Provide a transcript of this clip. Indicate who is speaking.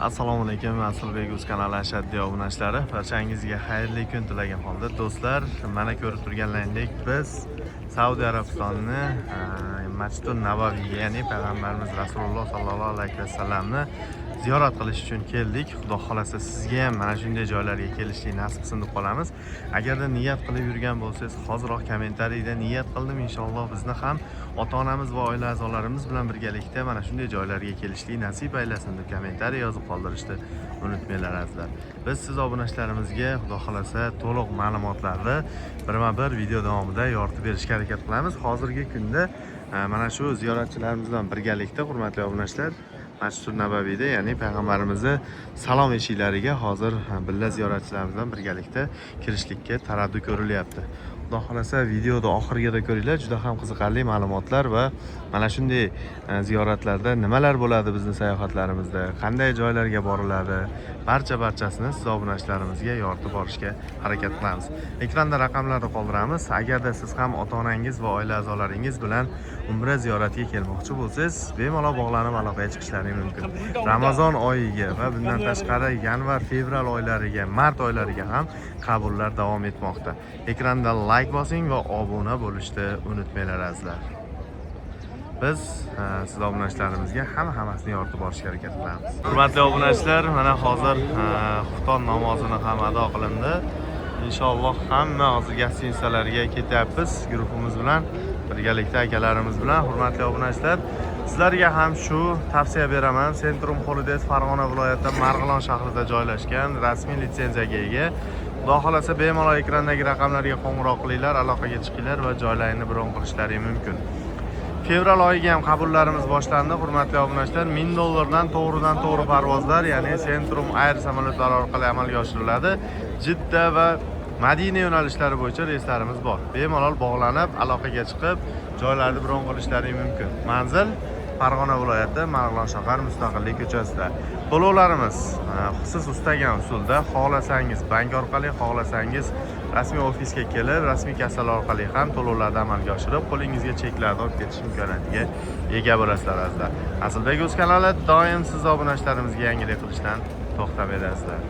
Speaker 1: Assalomu alaykum, Aslbek o'z kanali ashaddiy obunachilari. Barchangizga xayrli kun tilagan holda do'stlar, mana ko'rib turganlaringdek biz Saudiya Arabistoni Masjidun Nabaviyga, ya'ni payg'ambarimiz Rasululloh sallallohu alayhi vasallamni ziyorat qilish uchun keldik. Xudo xolasa sizga ham mana shunday joylarga kelishni nasib qilsin deb qolamiz. Agarda niyat qilib yurgan bo'lsangiz, hozirroq kommentariyda niyat qildim, inshaalloh bizni ham ota-onamiz va oila a'zolarimiz bilan birgalikda mana shunday joylarga kelishni nasib aylasin deb kommentariy yozib qoldirishni unutmanglar azizlar. Biz siz obunachilarimizga xudo xolasa to'liq ma'lumotlarni birma-bir video davomida yoritib berishga harakat qilamiz. Hozirgi kunda mana shu ziyoratchilarimiz bilan birgalikda hurmatli obunachilar Masjidun Nabaviyda, ya'ni payg'ambarimizni salom eshiklariga hozir billa ziyoratchilarimiz bilan birgalikda kirishlikka taraddud ko'rilyapti. Xudo xolasa videoda oxiriga ko'ringlar, juda ham qiziqarli ma'lumotlar va mana shunday ziyoratlarda nimalar bo'ladi, bizning sayohatlarimizda qanday joylarga boriladi, barchasini siz obunachilarimizga yoritib borishga harakat qilamiz. Ekranda raqamlarni qoldiramiz. Agarda siz ham ota-onangiz va oila a'zolaringiz bilan umra ziyoratiga kelmoqchi bo'lsangiz, bemalol bog'lanib aloqaga chiqishlaringiz mumkin. Ramazon oyiga va bundan tashqari yanvar, fevral oylariga, mart oylariga ham qabullar davom etmoqda. Ekranda like bosing va obuna bo'lishni unutmanglar azizlar. Biz siz obunachilarimizga hammasini yoritib borishga harakat qilamiz. Hurmatli obunachilar, mana hozir xufton namozini ham ado qilindi. Inshaalloh hamma hozir gostinitsalarga ketyapmiz guruhimiz bilan, birgalikda akalarimiz bilan. Hurmatli obunachilar, sizlarga ham shu tavsiya beraman. Centrum Holidays Farg'ona viloyatida Marg'ilon shahrida joylashgan, rasmiy litsenziyaga ega. Xudo xolasa bemalol ekrandagi raqamlarga qo'ng'iroq qilinglar, aloqaga chiqinglar va joylarini bron qilishlaringiz mumkin. Fevral oyiga ham qabullarimiz boshlandi. Hurmatli obunachilar, $1000 dan to'g'ridan-to'g'ri parvozlar, ya'ni Centrum Air samolyotlari orqali amalga oshiriladi. Jidda va Madina yo'nalishlari bo'yicha reyslarimiz bor. Bemalol bog'lanib, aloqaga chiqib, joylarni bron qilishlaringiz mumkin. Manzil Farg'ona viloyati Marg'ilon shahar Mustaqillik ko'chasida. To'lovlarimiz siz istagan usulda, xohlasangiz bank orqali, xohlasangiz rasmiy ofisga kelib, rasmiy kassalar orqali ham to'lovlarni amalga oshirib, qo'lingizga cheklarni olib ketish imkoniyatiga ega bo'lasizlar azizlar. Aslbek o'z kanali doim siz obunachilarimizga yangilik qilishdan to'xtamaydi azizlar.